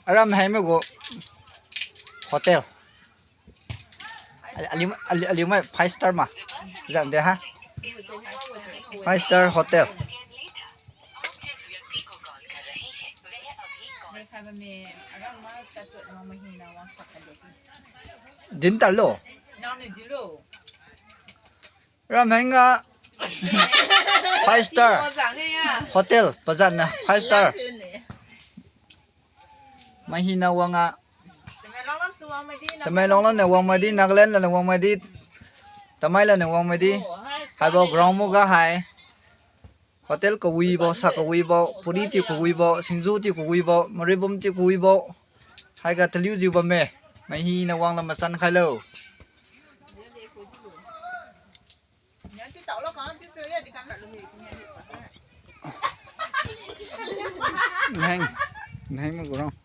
Aram hai me go hotel. Ali mai 5 star ma. Jam de ha. 5 star hotel. Din ta lo. Ram hai nga 5 star hotel pazan na 5 star. Mahina wanga Tamai long lan na wang mai di Nagaland la na wang mai di Tamai la na wang mai di hai bo ground mo ga hai hotel ko wi bo sa ko wi bo puri ti ko wi bo singju ti ko wi bo maribum ti ko wi bo hai ga tliu ji ba me mahina wang la ma san khai lo Neng mo ground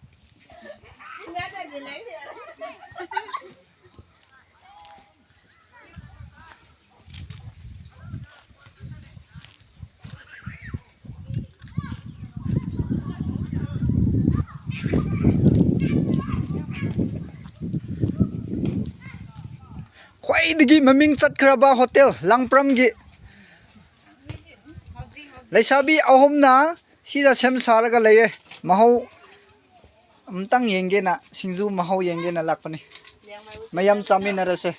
Khwaidagi maming chatkraba hotel Langpram gi Laisabi ahom na sida sem saraga leye mahau amtang yenge na singju mahau yenge na lakpani mayam chaminarase